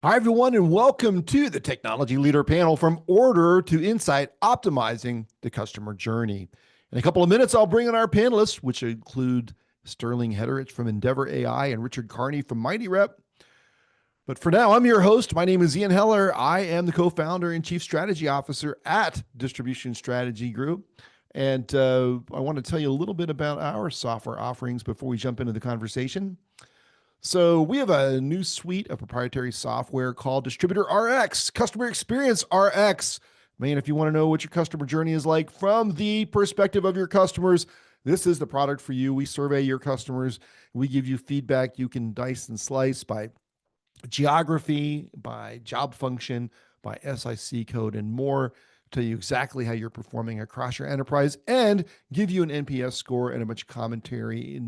Hi, everyone, and welcome to the Technology Leader panel from Order to Insight, optimizing the customer journey. In a couple of minutes, I'll bring in our panelists, which include Sterling Hederich from Endeavor AI and Richard Carney from MightyRep. But for now, I'm your host. My name is Ian Heller. I am the co-founder and chief strategy officer at Distribution Strategy Group. And I want to tell you a little bit about our software offerings before we jump into the conversation. So we have a new suite of proprietary software called Distributor RX, Customer Experience RX. Man, if you want to know what your customer journey is like from the perspective of your customers, this is the product for you. We survey your customers. We give you feedback you can dice and slice by geography, by job function, by SIC code, and more. Tell you exactly how you're performing across your enterprise and give you an NPS score and a bunch of commentary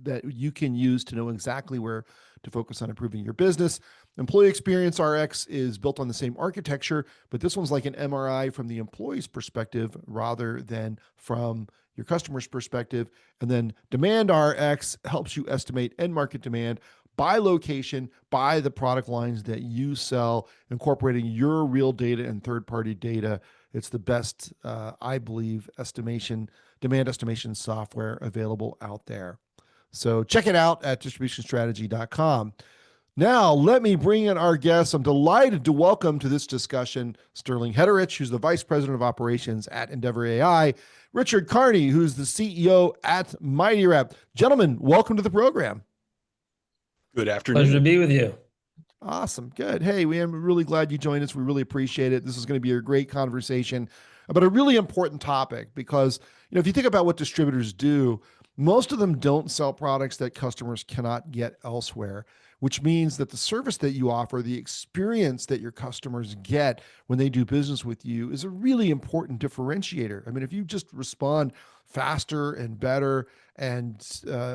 that you can use to know exactly where to focus on improving your business. Employee Experience RX is built on the same architecture, but this one's like an MRI from the employee's perspective rather than from your customer's perspective. And then Demand RX helps you estimate end market demand by location, by the product lines that you sell, incorporating your real data and third-party data. It's the best, I believe, demand estimation software available out there. So check it out at distributionstrategy.com. Now, let me bring in our guests. I'm delighted to welcome to this discussion Sterling Hederich, who's the Vice President of Operations at Endeavor AI, Richard Carney, who's the CEO at MightyRep. Gentlemen, welcome to the program. Good Pleasure to afternoon. be with you. Awesome. Good. Hey, I'm really glad you joined us. We really appreciate it. This is going to be a great conversation about a really important topic because, if you think about what distributors do, most of them don't sell products that customers cannot get elsewhere, which means that the service that you offer, the experience that your customers get when they do business with you is a really important differentiator. I mean, if you just respond faster and better and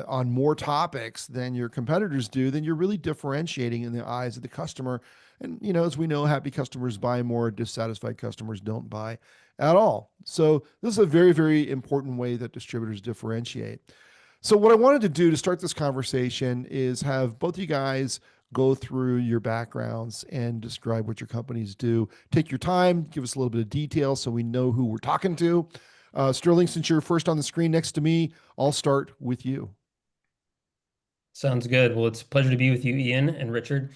on more topics than your competitors do, then you're really differentiating in the eyes of the customer. And, as we know, happy customers buy more, dissatisfied customers don't buy at all. So this is a very, very important way that distributors differentiate. So what I wanted to do to start this conversation is have both you guys go through your backgrounds and describe what your companies do. Take your time, give us a little bit of detail so we know who we're talking to. Sterling, since you're first on the screen next to me, I'll start with you. Sounds good. Well, it's a pleasure to be with you, Ian and Richard.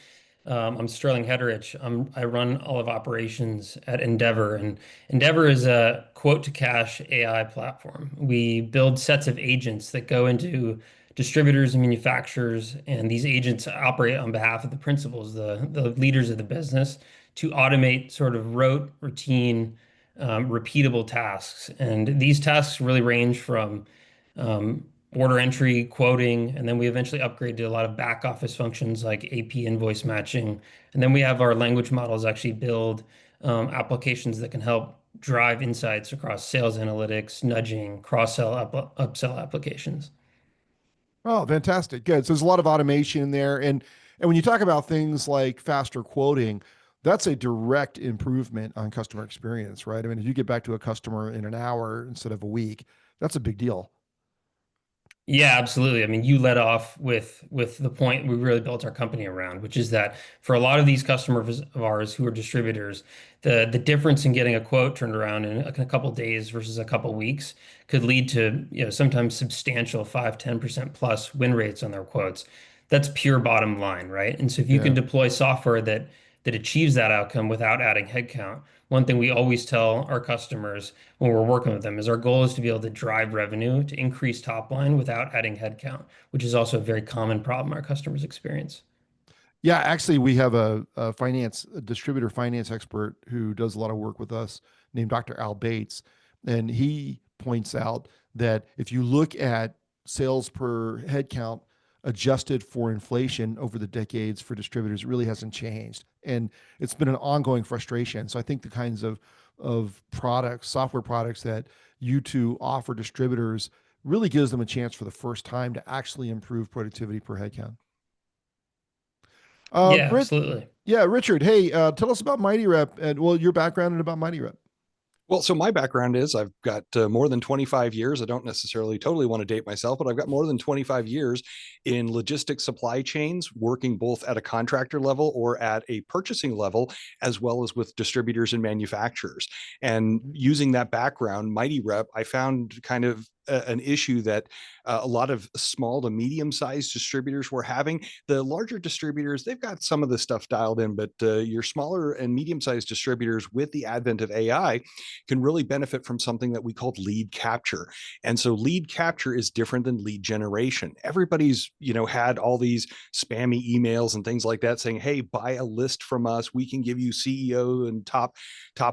I'm Sterling Hederich. I run all of operations at Endeavor, and Endeavor is a quote-to-cash AI platform. We build sets of agents that go into distributors and manufacturers, and these agents operate on behalf of the principals, the leaders of the business, to automate sort of rote, routine, repeatable tasks. And these tasks really range from order entry, quoting, and then we eventually upgrade to a lot of back office functions like AP invoice matching. And then we have our language models actually build applications that can help drive insights across sales analytics, nudging, cross-sell, upsell applications. Oh, fantastic. Good. So there's a lot of automation in there. And when you talk about things like faster quoting, that's a direct improvement on customer experience, right? I mean, if you get back to a customer in an hour instead of a week, that's a big deal. Yeah, absolutely. I mean, you led off with the point we really built our company around, which is that for a lot of these customers of ours who are distributors, the difference in getting a quote turned around in a couple days versus a couple weeks could lead to, sometimes substantial 5, 10% plus win rates on their quotes. That's pure bottom line, right? And so if you Yeah. can deploy software that achieves that outcome without adding headcount, one thing we always tell our customers when we're working with them is our goal is to be able to drive revenue to increase top line without adding headcount, which is also a very common problem our customers experience. Yeah, actually, we have a distributor finance expert who does a lot of work with us named Dr. Al Bates. And he points out that if you look at sales per headcount adjusted for inflation over the decades for distributors, it really hasn't changed. And it's been an ongoing frustration. So I think the kinds of products, software products that you two offer distributors really gives them a chance for the first time to actually improve productivity per headcount. Yeah, Rich, absolutely. yeah, Richard. Hey, tell us about MightyRep and your background and about MightyRep. Well, so my background is I've got more than 25 years. I don't necessarily totally want to date myself, but I've got more than 25 years in logistics supply chains, working both at a contractor level or at a purchasing level, as well as with distributors and manufacturers. And using that background, Mighty Rep, I found kind of an issue that a lot of small to medium sized distributors were having. The larger distributors, they've got some of the stuff dialed in, but your smaller and medium sized distributors, with the advent of AI, can really benefit from something that we called lead capture. And so lead capture is different than lead generation. Everybody's, had all these spammy emails and things like that saying, hey, buy a list from us. We can give you CEO and top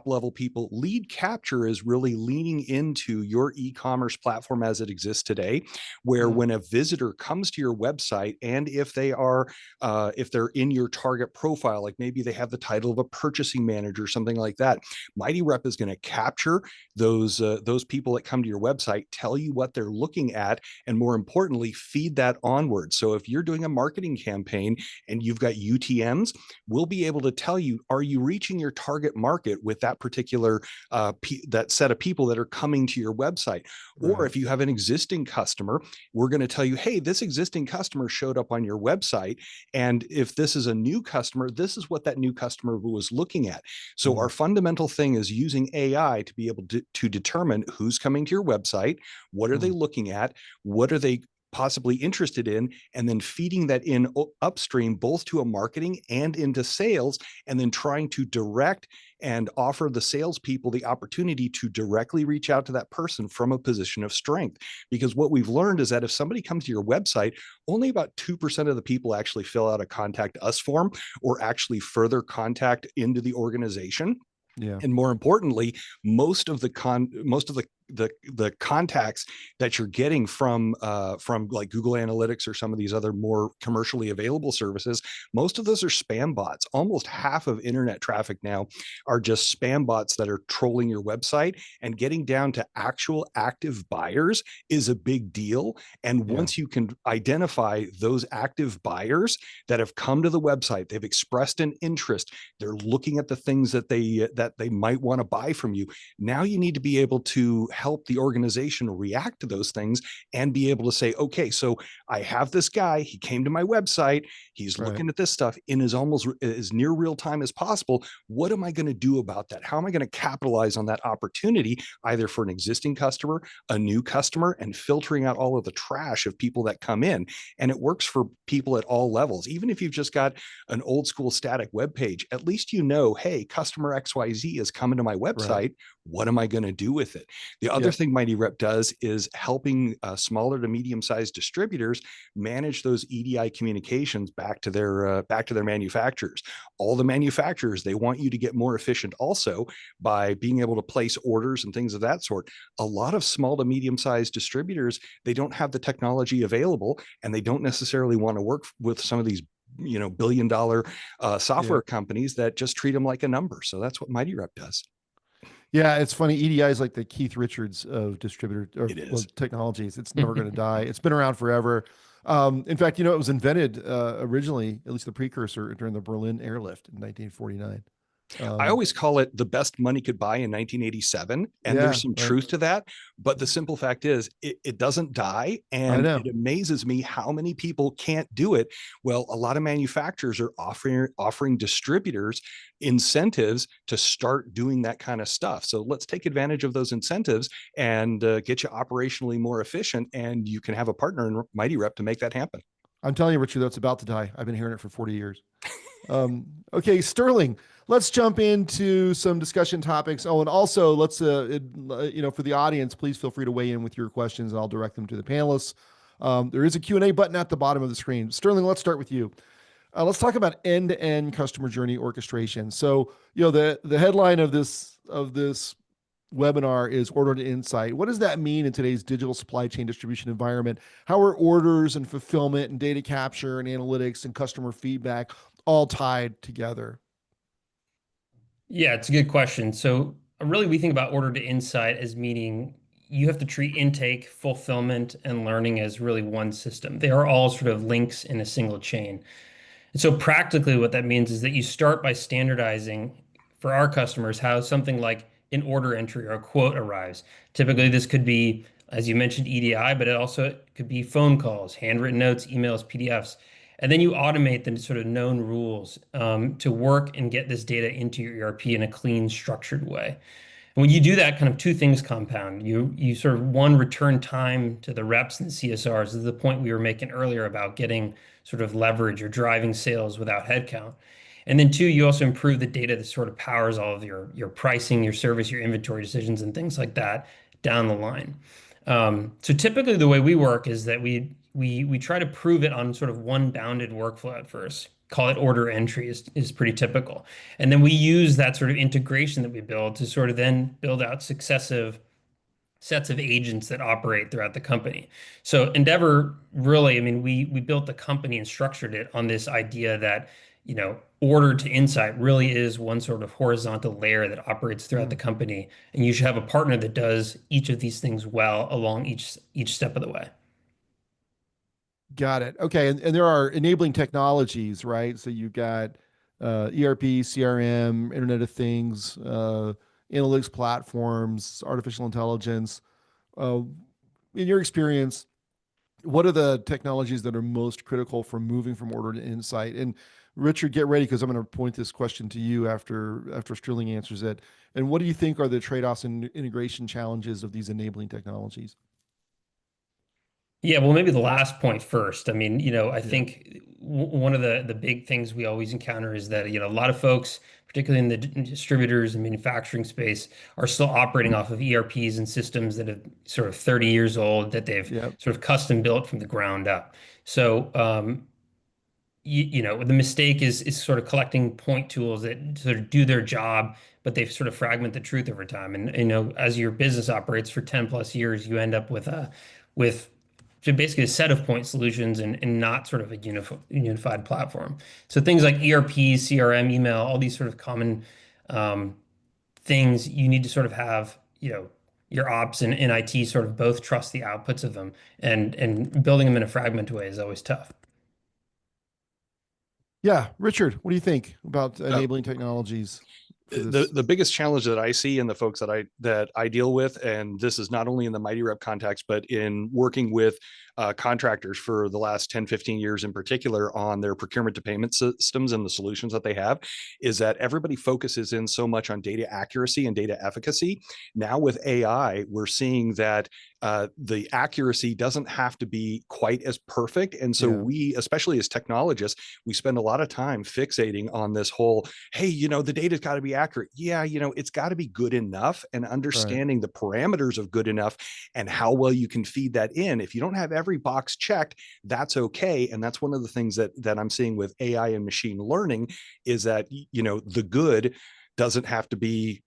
level people. Lead capture is really leaning into your e-commerce platform as it exists today, where when a visitor comes to your website, and if they're in your target profile, like maybe they have the title of a purchasing manager, something like that, Mighty Rep is going to capture those people that come to your website, tell you what they're looking at, and more importantly, feed that onward. So if you're doing a marketing campaign and you've got UTMs, we'll be able to tell you, are you reaching your target market with that particular that set of people that are coming to your website? Or if you have an existing customer, we're going to tell you, hey, this existing customer showed up on your website, and if this is a new customer, this is what that new customer was looking at. So our fundamental thing is using AI to be able to determine who's coming to your website, what are they looking at, what are they possibly interested in, and then feeding that in upstream, both to a marketing and into sales, and then trying to direct and offer the salespeople the opportunity to directly reach out to that person from a position of strength. Because what we've learned is that if somebody comes to your website, only about 2% of the people actually fill out a contact us form or actually further contact into the organization. Yeah. And more importantly, most of the contacts that you're getting from like Google Analytics or some of these other more commercially available services, most of those are spam bots. Almost half of internet traffic now are just spam bots that are trolling your website, and getting down to actual active buyers is a big deal. And once you can identify those active buyers that have come to the website, they've expressed an interest, they're looking at the things that they might want to buy from you. Now you need to be able to help the organization react to those things and be able to say, okay, so I have this guy, he came to my website, he's looking at this stuff in as near real time as possible. What am I going to do about that? How am I going to capitalize on that opportunity, either for an existing customer, a new customer, and filtering out all of the trash of people that come in? And it works for people at all levels. Even if you've just got an old school static web page, at least hey, customer XYZ is coming to my website. What am I going to do with it? The other thing Mighty Rep does is helping smaller to medium-sized distributors manage those EDI communications back to their manufacturers. All the manufacturers, they want you to get more efficient also by being able to place orders and things of that sort. A lot of small to medium-sized distributors, they don't have the technology available, and they don't necessarily want to work with some of these billion-dollar software companies that just treat them like a number. So that's what Mighty Rep does. Yeah, it's funny. EDI is like the Keith Richards of distributor or technologies. It's never going to die. It's been around forever. In fact, it was invented originally, at least the precursor, during the Berlin airlift in 1949. I always call it the best money could buy in 1987. And there's some truth to that. But the simple fact is it doesn't die. And it amazes me how many people can't do it. Well, a lot of manufacturers are offering distributors incentives to start doing that kind of stuff. So let's take advantage of those incentives and get you operationally more efficient. And you can have a partner in Mighty Rep to make that happen. I'm telling you, Richard, that's about to die. I've been hearing it for 40 years. Okay, Sterling, let's jump into some discussion topics. Oh, and also let's, for the audience, please feel free to weigh in with your questions, and I'll direct them to the panelists. There is a Q&A button at the bottom of the screen. Sterling, let's start with you. Let's talk about end-to-end customer journey orchestration. So, the headline of this webinar is Order to Insight. What does that mean in today's digital supply chain distribution environment? How are orders and fulfillment and data capture and analytics and customer feedback all tied together? Yeah, it's a good question. So really we think about Order to Insight as meaning you have to treat intake, fulfillment, and learning as really one system. They are all sort of links in a single chain. And so practically what that means is that you start by standardizing for our customers how something like an order entry or a quote arrives. Typically, this could be, as you mentioned, EDI, but it also could be phone calls, handwritten notes, emails, PDFs. And then you automate the sort of known rules to work and get this data into your ERP in a clean, structured way. And when you do that, kind of two things compound. You sort of one return time to the reps and CSRs. This is the point we were making earlier about getting sort of leverage or driving sales without headcount. And then two, you also improve the data that sort of powers all of your pricing, your service, your inventory decisions, and things like that down the line. So typically the way we work is that we try to prove it on sort of one bounded workflow at first. Call it order entry is pretty typical. And then we use that sort of integration that we build to sort of then build out successive sets of agents that operate throughout the company. So Endeavor really, I mean, we built the company and structured it on this idea that, order to insight really is one sort of horizontal layer that operates throughout the company. And you should have a partner that does each of these things well along each step of the way. Got it. Okay. And there are enabling technologies, right? So you've got ERP, CRM, Internet of Things, analytics platforms, artificial intelligence. Uh, in your experience, what are the technologies that are most critical for moving from order to insight? And Richard, get ready because I'm going to point this question to you after Sterling answers it. And what do you think are the trade-offs and integration challenges of these enabling technologies? Yeah, well, maybe the last point first. I mean, I Yeah. think one of the big things we always encounter is that, a lot of folks, particularly in the distributors and manufacturing space, are still operating off of ERPs and systems that have sort of 30 years old that they've Yep. sort of custom built from the ground up. So, the mistake is sort of collecting point tools that sort of do their job, but they've sort of fragment the truth over time. And as your business operates for 10 plus years, you end up with so basically a set of point solutions and not sort of a unified platform. So things like ERP, CRM, email, all these sort of common um, things you need to sort of have, your ops and IT sort of both trust the outputs of them, and building them in a fragmented way is always tough. Yeah. Richard, what do you think about Uh, enabling technologies for the this? the biggest challenge that I see in the folks that I deal with, and this is not only in the Mighty Rep context, but in working with contractors for the last 10, 15 years in particular on their procurement to payment systems and the solutions that they have, is that everybody focuses in so much on data accuracy and data efficacy. Now with AI, we're seeing that the accuracy doesn't have to be quite as perfect. And so Yeah. we, especially as technologists, we spend a lot of time fixating on this whole, hey, the data's got to be accurate. Yeah, it's got to be good enough, and Right. understanding the parameters of good enough and how well you can feed that in. If you don't have every box checked, that's okay. And that's one of the things that I'm seeing with AI and machine learning is that, the good doesn't have to be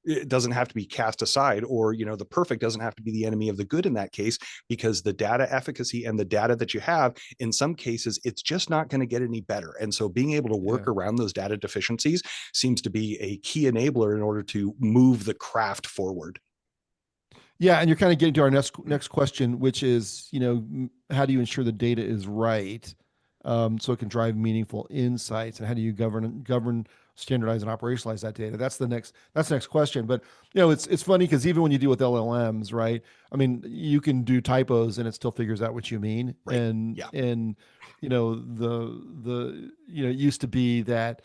cast aside, or the perfect doesn't have to be the enemy of the good in that case, because the data efficacy and the data that you have, in some cases it's just not going to get any better. And so being able to Yeah. work around those data deficiencies seems to be a key enabler in order to move the craft forward. Yeah, and you're kind of getting to our next question, which is, how do you ensure the data is right, so it can drive meaningful insights, and how do you govern, standardize, and operationalize that data? That's the next question. But it's funny because even when you deal with LLMs, right? I mean, you can do typos and it still figures out what you mean. Right. And Yeah. it used to be that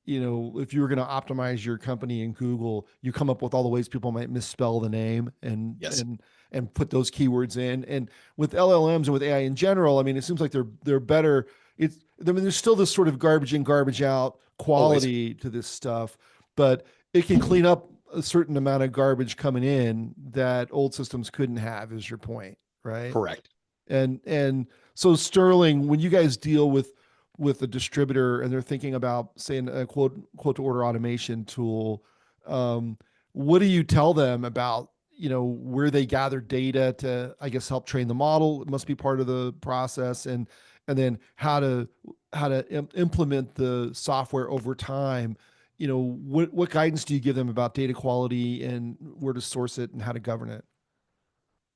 if you were going to optimize your company in Google, you come up with all the ways people might misspell the name and Yes. and put those keywords in. And with LLMs and with AI in general, I mean, it seems like they're better. I mean, there's still this sort of garbage in, garbage out Always. quality to this stuff, but it can clean up a certain amount of garbage coming in that old systems couldn't have, is your point, right? Correct. And so Sterling, when you guys deal with a distributor and they're thinking about saying a quote to order automation tool, um, what do you tell them about where they gather data to, I guess, help train the model? It must be part of the process, and then how to implement the software over time. What guidance do you give them about data quality and where to source it and how to govern it?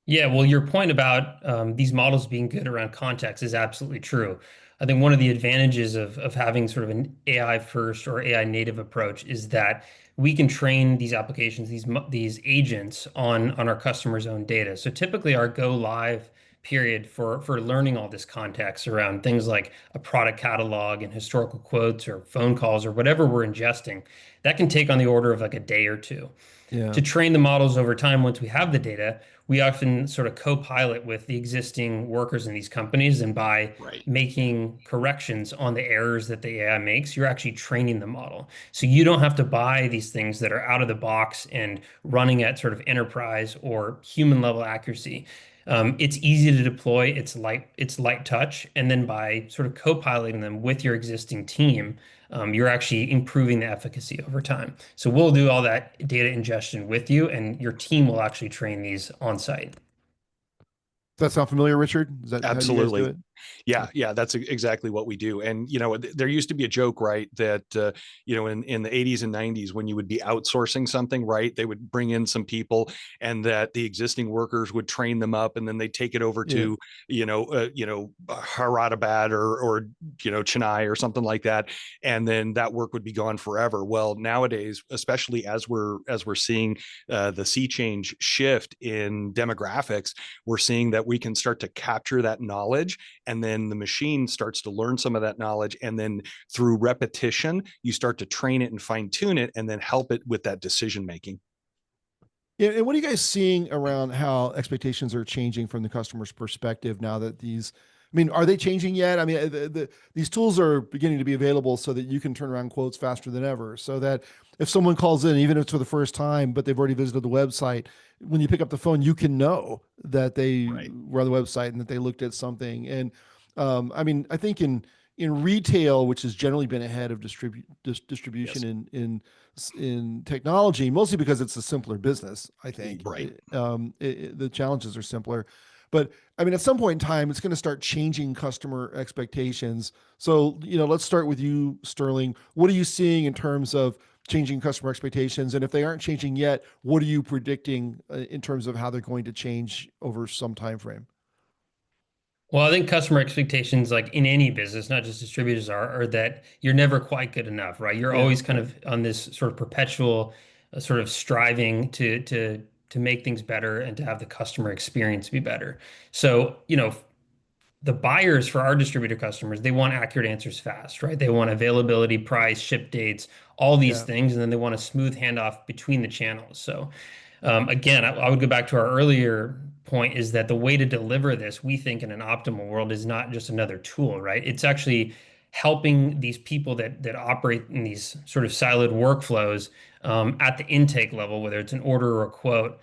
Yeah, well, your point about these models being good around context is absolutely true. I think one of the advantages of having sort of an AI first or AI native approach is that we can train these applications, these agents on our customers' own data. So typically, our go live period for learning all this context around things like a product catalog and historical quotes or phone calls or whatever we're ingesting, that can take on the order of like a day or two. Yeah. To train the models over time, once we have the data, we often sort of co-pilot with the existing workers in these companies. And by Right. making corrections on the errors that the AI makes, you're actually training the model. So you don't have to buy these things that are out of the box and running at sort of enterprise or human level accuracy. It's easy to deploy, it's light touch, and then by sort of co-piloting them with your existing team, you're actually improving the efficacy over time. So we'll do all that data ingestion with you, and your team will actually train these on site. Does that sound familiar, Richard? Is that how you guys do Absolutely. it? Yeah, yeah, that's exactly what we do. And there used to be a joke, right, that in the 80s and 90s, when you would be outsourcing something, right, they would bring in some people, and that the existing workers would train them up, and then they take it over Yeah. to Hyderabad or Chennai or something like that, and then that work would be gone forever. Well, nowadays, especially as we're seeing the sea change shift in demographics, we're seeing that we can start to capture that knowledge, and then the machine starts to learn some of that knowledge, and then through repetition you start to train it and fine tune it, and then help it with that decision making. Yeah, and what are you guys seeing around how expectations are changing from the customer's perspective now that these, I mean, are they changing yet? I mean, these tools are beginning to be available so that you can turn around quotes faster than ever. So that if someone calls in, even if it's for the first time, but they've already visited the website, when you pick up the phone, you can know that they Right. were on the website and that they looked at something. And I mean, I think in retail, which has generally been ahead of distribution Yes. in technology, mostly because it's a simpler business. I think Right. the challenges are simpler, but I mean, at some point in time, it's going to start changing customer expectations. So, let's start with you, Sterling. What are you seeing in terms of changing customer expectations? And if they aren't changing yet, what are you predicting in terms of how they're going to change over some time frame? Well, I think customer expectations, like in any business, not just distributors, are that you're never quite good enough, right? You're Yeah, always kind of on this sort of perpetual sort of striving to make things better and to have the customer experience be better. So, the buyers for our distributor customers, they want accurate answers fast, right? They want availability, price, ship dates, all these yeah, things, and then they want a smooth handoff between the channels. So again, I would go back to our earlier point is that the way to deliver this, we think in an optimal world, is not just another tool, right? It's actually helping these people that operate in these sort of siloed workflows at the intake level, whether it's an order or a quote,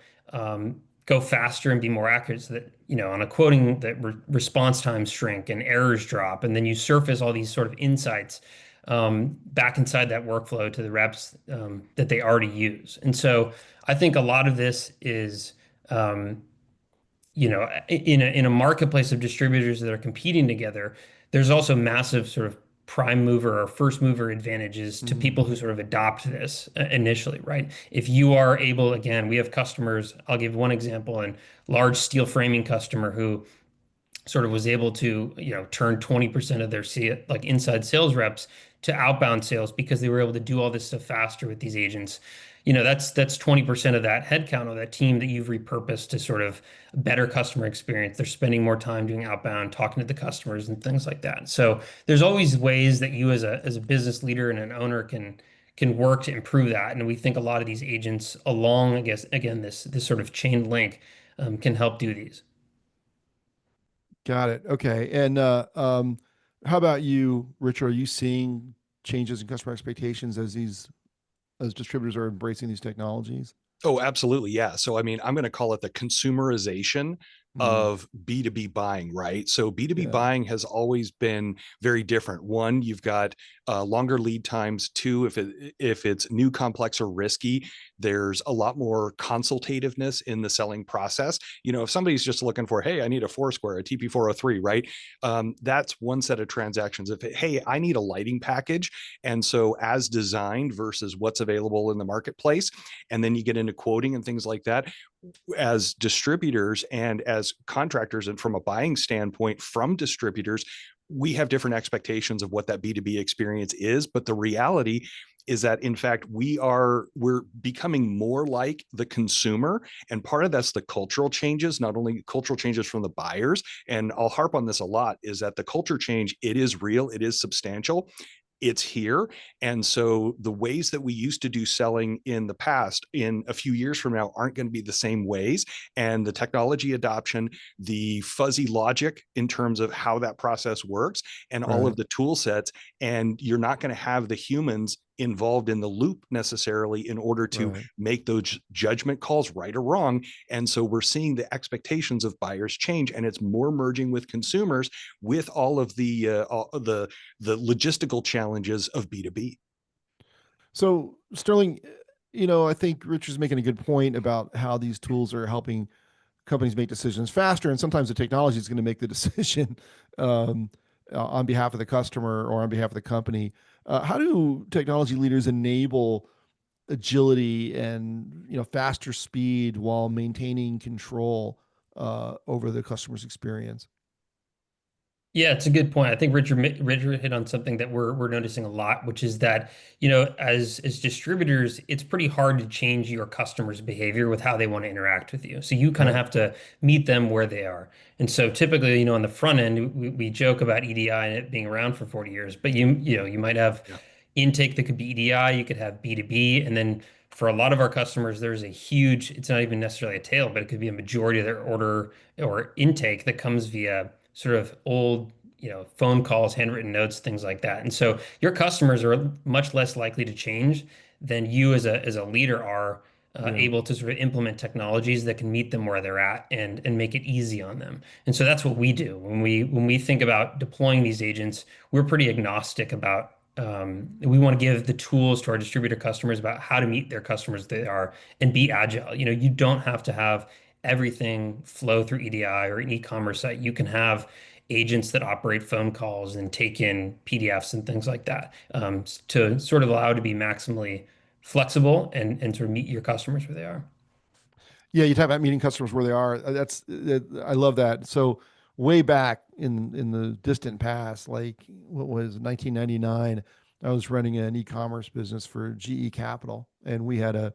go faster and be more accurate so that, on a quoting that response times shrink and errors drop, and then you surface all these sort of insights back inside that workflow to the reps that they already use. And so I think a lot of this is, in a marketplace of distributors that are competing together, there's also massive sort of prime mover or first mover advantages to mhm, people who sort of adopt this initially, right? If you are able, again, we have customers, I'll give one example, and large steel framing customer who sort of was able to, turn 20% of their like inside sales reps to outbound sales because they were able to do all this stuff faster with these agents. That's 20% of that headcount of that team that you've repurposed to sort of better customer experience. They're spending more time doing outbound, talking to the customers and things like that. So there's always ways that you as a business leader and an owner can work to improve that. And we think a lot of these agents along, I guess, again, this sort of chain link can help do these. got it. Okay, and how about you, Richard? Are you seeing changes in customer expectations as distributors are embracing these technologies? Oh, absolutely. Yeah. So, I mean, I'm going to call it the consumerization Mm, of B2B buying, right? So, B2B yeah, buying has always been very different. One, you've got longer lead times. Two, if it's new, complex, or risky, there's a lot more consultativeness in the selling process. If somebody's just looking for, hey, I need a Foursquare, a TP403, right? That's one set of transactions. If, hey, I need a lighting package, and so as designed versus what's available in the marketplace, and then you get into quoting and things like that. as distributors and as contractors, and from a buying standpoint from distributors, we have different expectations of what that B2B experience is. But the reality is that, in fact, we're becoming more like the consumer. And part of that's the cultural changes, not only cultural changes from the buyers. And I'll harp on this a lot, is that the culture change, it is real, it is substantial, it's here. And so the ways that we used to do selling in the past, in a few years from now, aren't going to be the same ways. And the technology adoption, the fuzzy logic in terms of how that process works, and all of the tool sets, and you're not going to have the humans involved in the loop necessarily in order to make those judgment calls, right or wrong. And so we're seeing the expectations of buyers change, and it's more merging with consumers, with all of the logistical challenges of B2B. So Sterling, I think Richard's making a good point about how these tools are helping companies make decisions faster, and sometimes the technology is going to make the decision on behalf of the customer or on behalf of the company. How do technology leaders enable agility and faster speed while maintaining control over the customer's experience? Yeah, it's a good point. I think Richard hit on something that we're noticing a lot, which is that, as distributors, it's pretty hard to change your customers' behavior with how they want to interact with you. So you kind of have to meet them where they are. And so typically, on the front end, we joke about EDI and it being around for 40 years, but you might have intake that could be EDI, you could have B2B, and then for a lot of our customers, there's a huge, it's not even necessarily a tail, but it could be a majority of their order or intake that comes via sort of old, phone calls, handwritten notes, things like that. And so your customers are much less likely to change than you as a leader are able to sort of implement technologies that can meet them where they're at and make it easy on them. And so that's what we do when we think about deploying these agents. We're pretty agnostic about. We want to give the tools to our distributor customers about how to meet their customers they are and be agile. You don't have to have everything flow through EDI or an e-commerce site. You can have agents that operate phone calls and take in PDFs and things like that, to sort of allow to be maximally flexible and sort of meet your customers where they are. Yeah, you talk about meeting customers where they are. I love that. So way back in the distant past, like what was 1999, I was running an e-commerce business for GE Capital, and we had a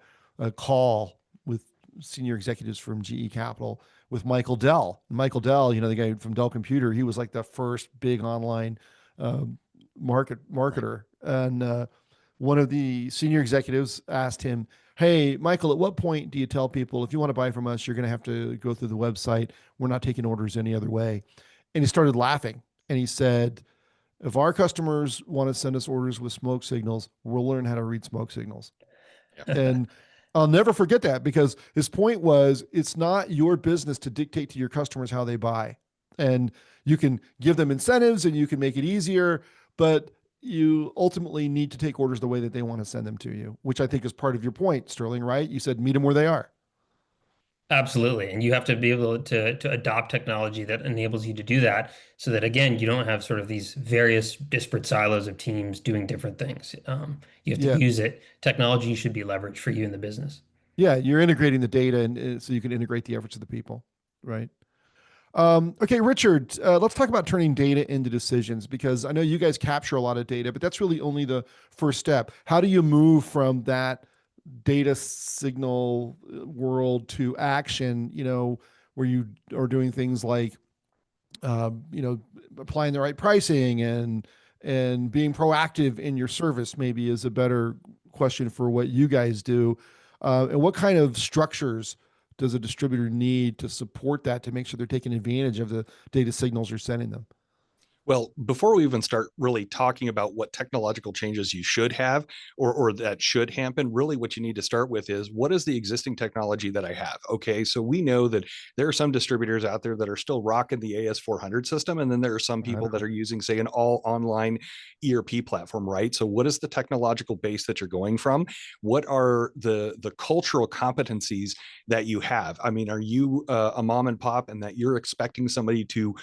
call with senior executives from GE Capital with Michael Dell. Michael Dell, the guy from Dell Computer, he was like the first big online marketer. And one of the senior executives asked him, "Hey, Michael, at what point do you tell people if you want to buy from us, you're going to have to go through the website? We're not taking orders any other way." And he started laughing, and he said, "If our customers want to send us orders with smoke signals, we'll learn how to read smoke signals." And I'll never forget that, because his point was, it's not your business to dictate to your customers how they buy. And you can give them incentives and you can make it easier, but you ultimately need to take orders the way that they want to send them to you, which I think is part of your point, Sterling, right? You said meet them where they are. Absolutely. And you have to be able to adopt technology that enables you to do that, so that, again, you don't have sort of these various disparate silos of teams doing different things. You have to Yeah. use it. Technology should be leveraged for you in the business. Yeah. You're integrating the data, and so you can integrate the efforts of the people. Right. Okay, Richard, let's talk about turning data into decisions, because I know you guys capture a lot of data, but that's really only the first step. How do you move from that data signal world to action, where you are doing things like, applying the right pricing and being proactive in your service, maybe is a better question for what you guys do. And what kind of structures does a distributor need to support that, to make sure they're taking advantage of the data signals you're sending them? Well, before we even start really talking about what technological changes you should have, or that should happen, really what you need to start with is, what is the existing technology that I have? Okay, so we know that there are some distributors out there that are still rocking the AS400 system, and then there are some people that are using, say, an all online ERP platform, right? So what is the technological base that you're going from? What are the cultural competencies that you have? I mean, are you a mom and pop, and that you're expecting somebody to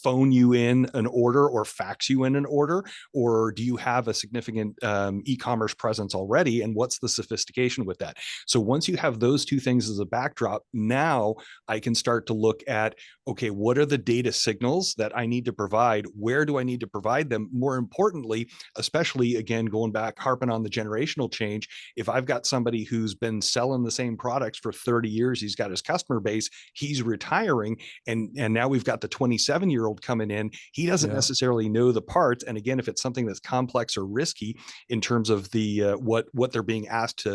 phone you in an order or fax you in an order, or do you have a significant e-commerce presence already, and what's the sophistication with that? So once you have those two things as a backdrop, now I can start to look at, okay, what are the data signals that I need to provide? Where do I need to provide them? More importantly, especially again, going back, harping on the generational change, if I've got somebody who's been selling the same products for 30 years, he's got his customer base, he's retiring, and now we've got the 27-year-old coming in, he doesn't necessarily know the parts. And again, if it's something that's complex or risky in terms of the what they're being asked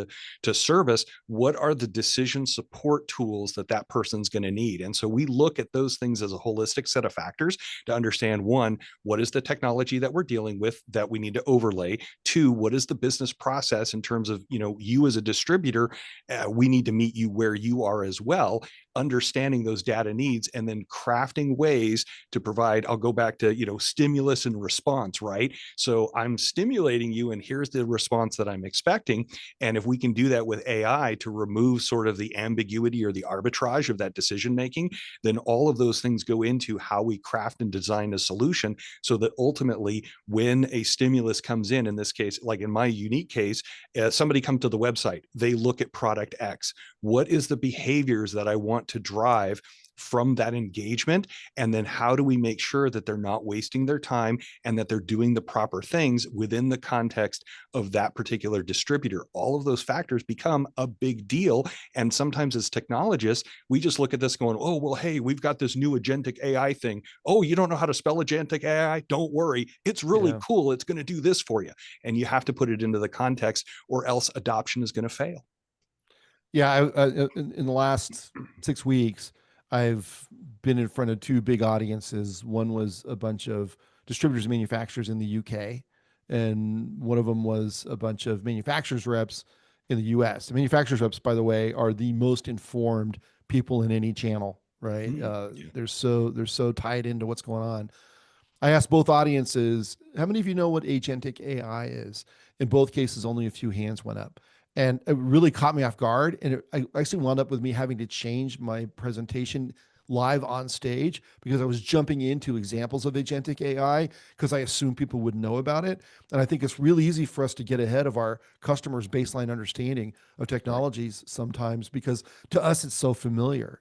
to service, what are the decision support tools that person's going to need? And so we look at those things as a holistic set of factors to understand, one, what is the technology that we're dealing with that we need to overlay? Two, what is the business process in terms of, you as a distributor, we need to meet you where you are as well, understanding those data needs, and then crafting ways to provide, I'll go back to, stimulus and response, right? So I'm stimulating you, and here's the response that I'm expecting. And if we can do that with AI to remove sort of the ambiguity or the arbitrage of that decision making, then all of those things go into how we craft and design a solution, so that ultimately when a stimulus comes in this case, like in my unique case, somebody comes to the website, they look at product X. What is the behaviors that I want to drive from that engagement? And then how do we make sure that they're not wasting their time and that they're doing the proper things within the context of that particular distributor? All of those factors become a big deal. And sometimes as technologists, we just look at this going, oh, well, hey, we've got this new agentic AI thing. Oh, you don't know how to spell agentic AI? Don't worry. It's really cool. It's going to do this for you. And you have to put it into the context, or else adoption is going to fail. Yeah, in the last 6 weeks, I've been in front of two big audiences. One was a bunch of distributors and manufacturers in the UK, and one of them was a bunch of manufacturers reps in the US. The manufacturers reps, by the way, are the most informed people in any channel, right? They're so tied into what's going on. I asked both audiences, how many of you know what agentic AI is? In both cases, only a few hands went up. And it really caught me off guard. And it actually wound up with me having to change my presentation live on stage, because I was jumping into examples of agentic AI because I assumed people would know about it. And I think it's really easy for us to get ahead of our customers' baseline understanding of technologies sometimes, because to us, it's so familiar.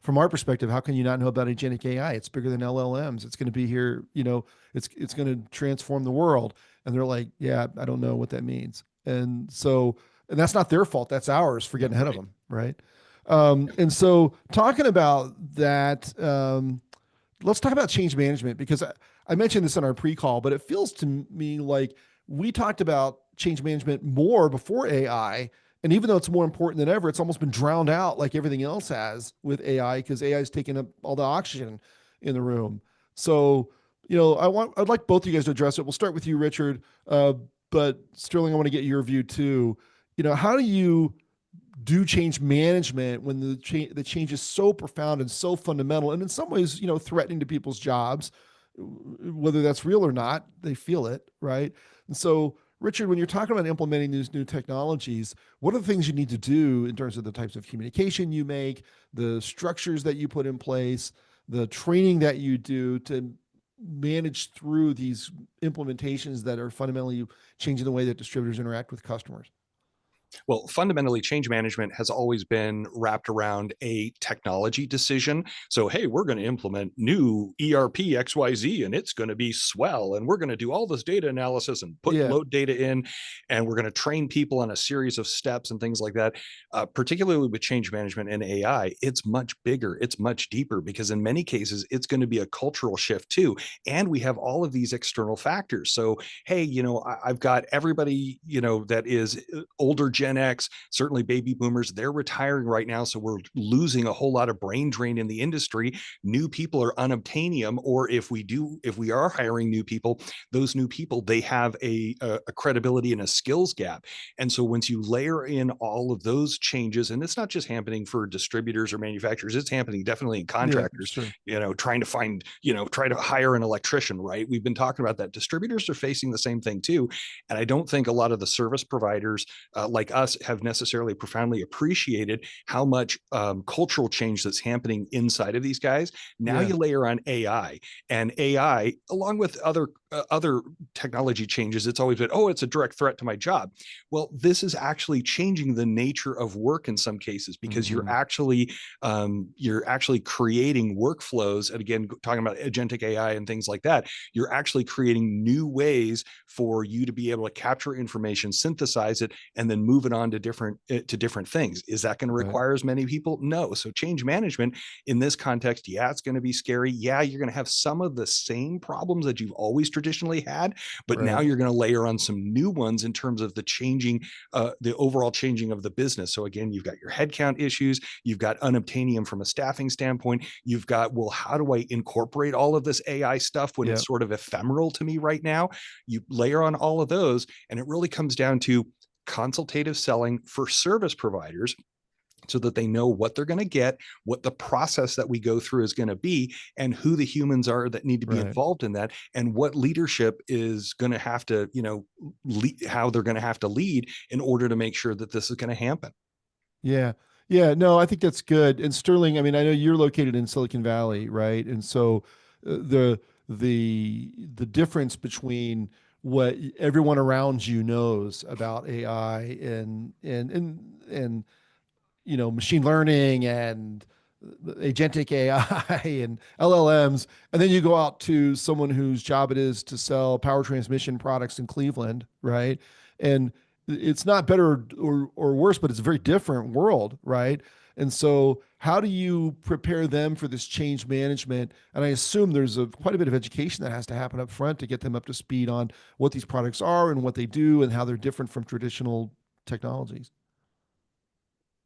From our perspective, how can you not know about agentic AI? It's bigger than LLMs. It's going to be here, it's going to transform the world. And they're like, yeah, I don't know what that means. And that's not their fault. That's ours for getting ahead of them, right? And so talking about that, let's talk about change management, because I mentioned this in our pre-call, but it feels to me like we talked about change management more before AI. And even though it's more important than ever, it's almost been drowned out like everything else has with AI, because AI is taking up all the oxygen in the room. So, I'd like both of you guys to address it. We'll start with you, Richard. But Sterling, I want to get your view too. How do you do change management when the change is so profound and so fundamental, and in some ways, threatening to people's jobs, whether that's real or not, they feel it, right? And so, Richard, when you're talking about implementing these new technologies, what are the things you need to do in terms of the types of communication you make, the structures that you put in place, the training that you do to manage through these implementations that are fundamentally changing the way that distributors interact with customers? Well, fundamentally, change management has always been wrapped around a technology decision. So, hey, we're going to implement new ERP XYZ, and it's going to be swell, and we're going to do all this data analysis and load data in, and we're going to train people on a series of steps and things like that. Particularly with change management and AI, it's much bigger, it's much deeper, because in many cases, it's going to be a cultural shift too. And we have all of these external factors. So, hey, I've got everybody, that is older Gen X, certainly baby boomers, they're retiring right now. So we're losing a whole lot of brain drain in the industry. New people are unobtainium, or if we are hiring new people, those new people, they have a credibility and a skills gap. And so once you layer in all of those changes, and it's not just happening for distributors or manufacturers, it's happening definitely in contractors, trying to find, try to hire an electrician, right? We've been talking about that. Distributors are facing the same thing too. And I don't think a lot of the service providers like us have necessarily profoundly appreciated how much cultural change that's happening inside of these guys. Now Yeah. you layer on AI, and AI, along with other technology changes, it's always been, oh, it's a direct threat to my job. Well, this is actually changing the nature of work in some cases, because Mhm. you're actually creating workflows. And again, talking about agentic AI and things like that, you're actually creating new ways for you to be able to capture information, synthesize it, and then move it on to different things. Is that going to Right. require as many people? No. So change management in this context, yeah, it's going to be scary. Yeah, you're going to have some of the same problems that you've always traditionally had, but now Right. you're going to layer on some new ones in terms of the overall changing of the business. So again, you've got your headcount issues, you've got unobtainium from a staffing standpoint, you've got, well, how do I incorporate all of this AI stuff when Yeah. it's sort of ephemeral to me right now? You layer on all of those, and it really comes down to consultative selling for service providers, so that they know what they're going to get, what the process that we go through is going to be, and who the humans are that need to be Right. involved in that, and what leadership is going to have to, how they're going to have to lead in order to make sure that this is going to happen. Yeah. Yeah. No, I think that's good. And Sterling, I mean, I know you're located in Silicon Valley, right? And so the difference between what everyone around you knows about AI and machine learning and agentic AI and LLMs, and then you go out to someone whose job it is to sell power transmission products in Cleveland, right? And it's not better or worse, but it's a very different world, right? And so, how do you prepare them for this change management? And I assume there's quite a bit of education that has to happen up front to get them up to speed on what these products are and what they do and how they're different from traditional technologies.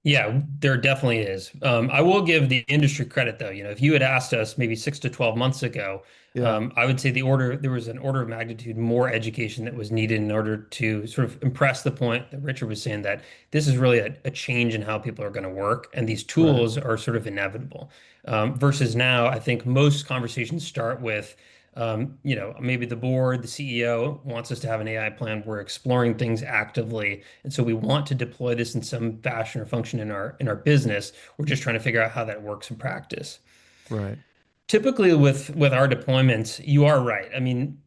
Yeah, there definitely is. I will give the industry credit though. If you had asked us maybe 6 to 12 months ago, Yeah, I would say there was an order of magnitude more education that was needed in order to sort of impress the point that Richard was saying, that this is really a change in how people are going to work, and these right. tools are sort of inevitable. Versus now, I think most conversations start with maybe the board, the CEO wants us to have an AI plan. We're exploring things actively, and so we want to deploy this in some fashion or function in our business. We're just trying to figure out how that works in practice. Right. Typically, with our deployments, you are right. I mean,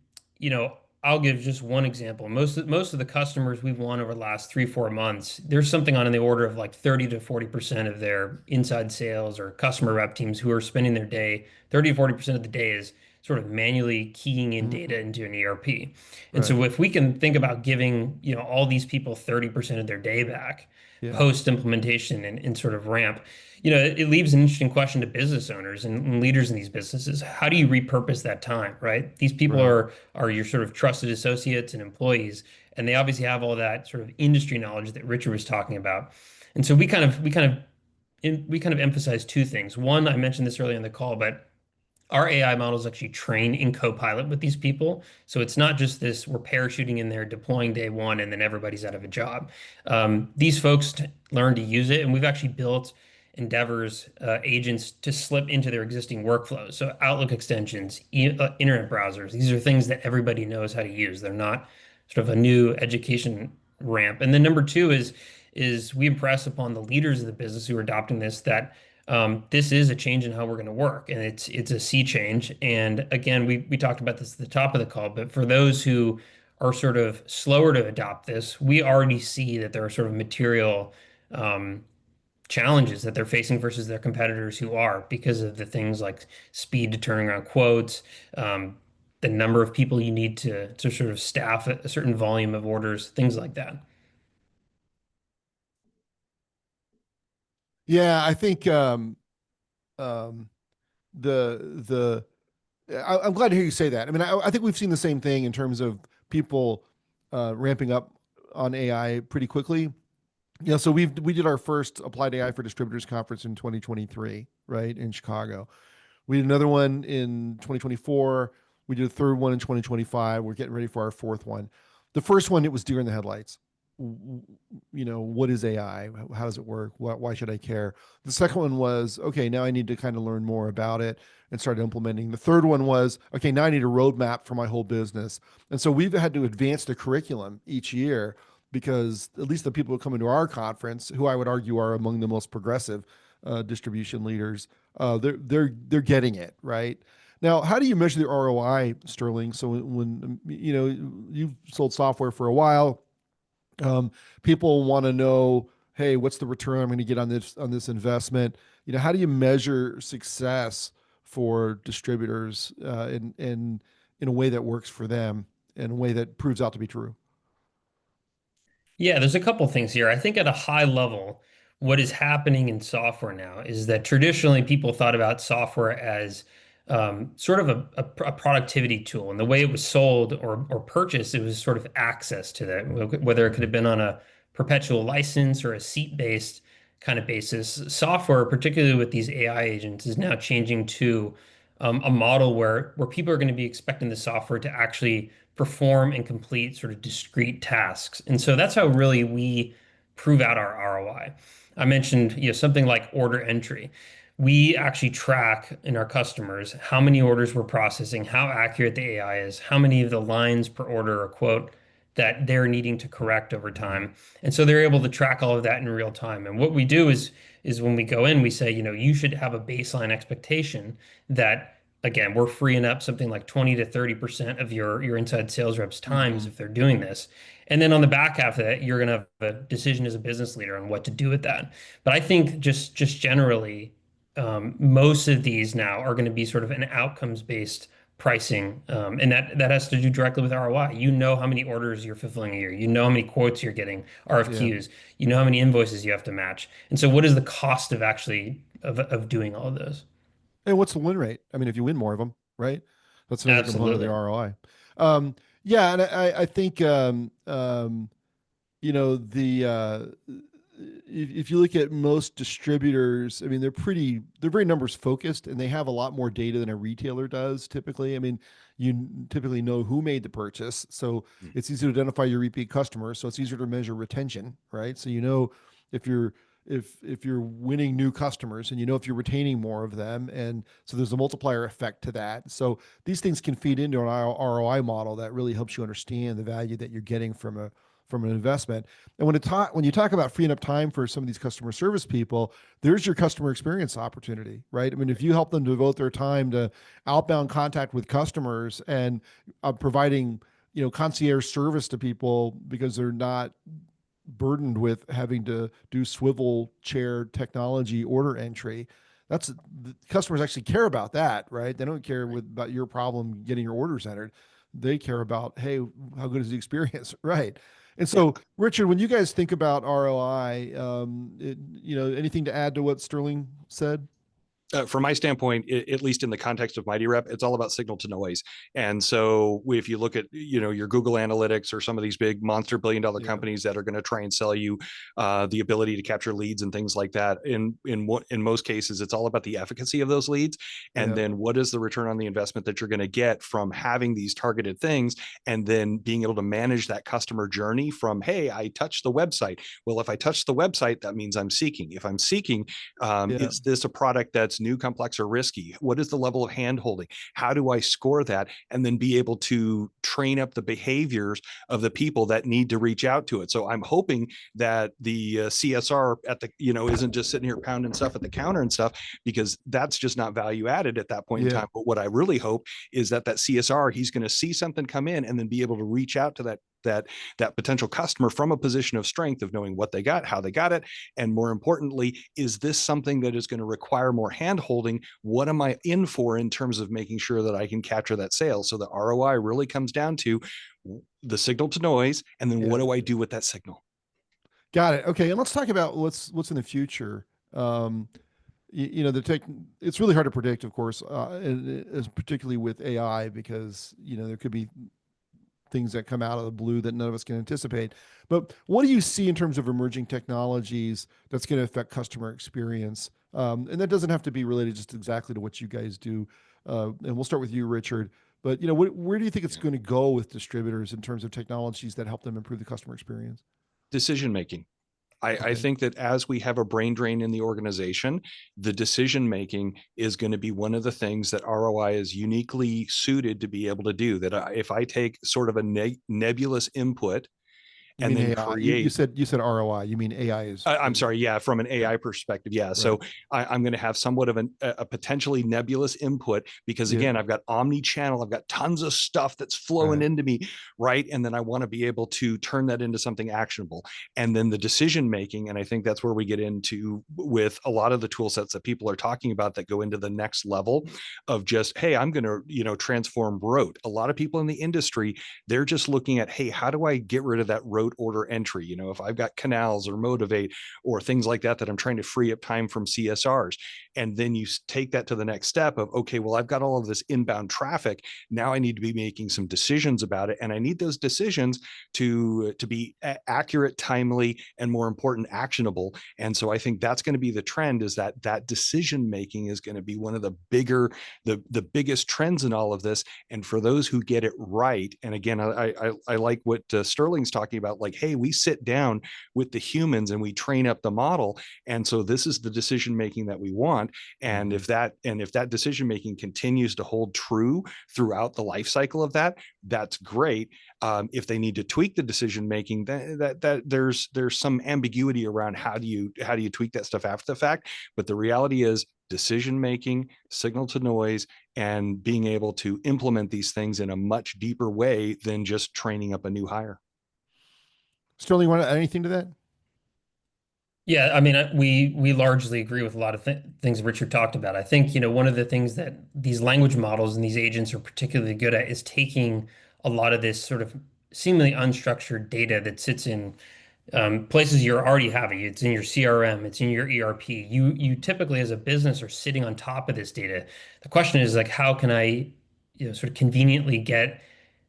I'll give just one example. Most of the customers we've won over the last 3, 4 months, there's something on in the order of like 30 to 40% of their inside sales or customer rep teams who are spending their day, 30 to 40% of the day is sort of manually keying in Mhm. data into an ERP. And Right. so if we can think about giving, all these people 30% of their day back Yeah. post implementation and sort of ramp, it leaves an interesting question to business owners and leaders in these businesses. How do you repurpose that time, right? These people Right. are your sort of trusted associates and employees, and they obviously have all that sort of industry knowledge that Richard was talking about. And so we kind of emphasize two things. One, I mentioned this earlier in the call, but our AI models actually train in Copilot with these people. So it's not just this, we're parachuting in there, deploying day one, and then everybody's out of a job. These folks learn to use it, and we've actually built Endeavor's agents to slip into their existing workflows. So Outlook extensions, internet browsers, these are things that everybody knows how to use. They're not sort of a new education ramp. And then number two is we impress upon the leaders of the business who are adopting this that this is a change in how we're going to work, and it's a sea change. And again, we talked about this at the top of the call, but for those who are sort of slower to adopt this, we already see that there are sort of material um, challenges that they're facing versus their competitors who are, because of the things like speed to turning around quotes, the number of people you need to sort of staff a certain volume of orders, things like that. Yeah, I think um, the I'm glad to hear you say that. I mean, I think we've seen the same thing in terms of people ramping up on AI pretty quickly. So we did our first Applied AI for Distributors conference in 2023, right, in Chicago. We did another one in 2024. We did a third one in 2025. We're getting ready for our fourth one. The first one, it was deer in the headlights. What is AI? How does it work? Why should I care? The second one was, okay, now I need to kind of learn more about it and start implementing. The third one was, okay, now I need a roadmap for my whole business. And so we've had to advance the curriculum each year because at least the people who come into our conference, who I would argue are among the most progressive distribution leaders, they're getting it right. Now, how do you measure the ROI, Sterling? So when you know you've sold software for a while, people want to know, hey, what's the return I'm going to get on this investment? You know, how do you measure success for distributors in a way that works for them, in a way that proves out to be true? Yeah, there's a couple things here. I think at a high level, what is happening in software now is that traditionally people thought about software as sort of a productivity tool. And the way it was sold or purchased, it was sort of access to that, whether it could have been on a perpetual license or a seat-based kind of basis. Software, particularly with these AI agents, is now changing to a model where people are going to be expecting the software to actually perform and complete sort of discrete tasks. And so that's how really we prove out our ROI. I mentioned, something like order entry. We actually track in our customers how many orders we're processing, how accurate the AI is, how many of the lines per order or quote that they're needing to correct over time. And so they're able to track all of that in real time. And what we do is when we go in, we say, you should have a baseline expectation that again, we're freeing up something like 20 to 30% of your inside sales reps' times Mm-hmm. if they're doing this. And then on the back half of that, you're going to have a decision as a business leader on what to do with that. But I think just generally, most of these now are going to be sort of an outcomes-based pricing, and that has to do directly with ROI. You know how many orders you're fulfilling a year. You know how many quotes you're getting, Yeah. RFQs. You know how many invoices you have to match. And so, what is the cost of actually of doing all of those? And what's the win rate? I mean, if you win more of them, right? That's another component of the Absolutely. ROI. Yeah, and I think you know the if you look at most distributors, I mean, they're very numbers focused, and they have a lot more data than a retailer does typically. I mean, you typically know who made the purchase, so it's easier to identify your repeat customers, so it's easier to measure retention, right? So you know if you're if you're winning new customers, and you know if you're retaining more of them, and so there's a multiplier effect to that. So these things can feed into an ROI model that really helps you understand the value that you're getting from an investment. And when you talk about freeing up time for some of these customer service people, there's your customer experience opportunity, right? I mean, if you help them devote their time to outbound contact with customers and providing, concierge service to people because they're not burdened with having to do swivel chair technology order entry. That's the customers actually care about that, right? They don't care about your problem getting your orders entered. They care about, hey, how good is the experience, right? And Yeah. so, Richard, when you guys think about ROI, anything to add to what Sterling said? From my standpoint, at least in the context of Mighty Rep, it's all about signal to noise. And so if you look at, your Google Analytics or some of these big monster billion-dollar Yeah, companies that are going to try and sell you the ability to capture leads and things like that, in most cases, it's all about the efficacy of those leads, and yeah, then what is the return on the investment that you're going to get from having these targeted things, and then being able to manage that customer journey from, hey, I touched the website. Well, if I touch the website, that means I'm seeking. If I'm seeking, yeah, is this a product that's new, complex, or risky? What is the level of hand holding? How do I score that? And then be able to train up the behaviors of the people that need to reach out to it. So I'm hoping that the CSR at the, isn't just sitting here pounding stuff at the counter and stuff, because that's just not value added at that point in yeah. time. But what I really hope is that CSR, he's going to see something come in and then be able to reach out to that potential customer from a position of strength of knowing what they got, how they got it, and more importantly, is this something that is going to require more hand holding? What am I in for in terms of making sure that I can capture that sale? So the ROI really comes down to the signal to noise, and then Yeah. what do I do with that signal? Got it. Okay, and let's talk about what's in the future. Um, the tech. It's really hard to predict, of course, particularly with AI, because there could be things that come out of the blue that none of us can anticipate. But what do you see in terms of emerging technologies that's going to affect customer experience? And that doesn't have to be related just exactly to what you guys do. And we'll start with you, Richard. But where do you think it's Yeah. going to go with distributors in terms of technologies that help them improve the customer experience? Decision making. I Okay. think that as we have a brain drain in the organization, the decision making is going to be one of the things that ROI is uniquely suited to be able to do. That if I take sort of a nebulous input You and mean then AI? create. You said ROI. You mean AI is? I'm sorry. Yeah, from an AI perspective, yeah. Right. So I'm going to have somewhat of a potentially nebulous input because Yeah. again, I've got omni-channel. I've got tons of stuff that's flowing Right. into me, right? And then I want to be able to turn that into something actionable. And then the decision making, and I think that's where we get into with a lot of the tool sets that people are talking about that go into the next level of just, hey, I'm going to, transform rote. A lot of people in the industry, they're just looking at, hey, how do I get rid of that rote order entry? If I've got Canals or Motivate or things like that I'm trying to free up time from CSRs. And then you take that to the next step of, okay, well, I've got all of this inbound traffic. Now I need to be making some decisions about it. And I need those decisions to be accurate, timely, and more important, actionable. And so I think that's going to be the trend, is that decision making is going to be one of the biggest trends in all of this. And for those who get it right, and again, I like what Sterling's talking about, like, hey, we sit down with the humans and we train up the model. And so this is the decision making that we want. And if that decision making continues to hold true throughout the life cycle of that, that's great. If they need to tweak the decision making, that there's some ambiguity around how do you tweak that stuff after the fact. But the reality is, decision making, signal to noise, and being able to implement these things in a much deeper way than just training up a new hire. Sterling, you want to add anything to that? Yeah, I mean, we largely agree with a lot of things Richard talked about. I think, one of the things that these language models and these agents are particularly good at is taking a lot of this sort of seemingly unstructured data that sits in places you already have it. It's in your CRM, it's in your ERP. You typically, as a business, are sitting on top of this data. The question is, like, how can I, sort of conveniently get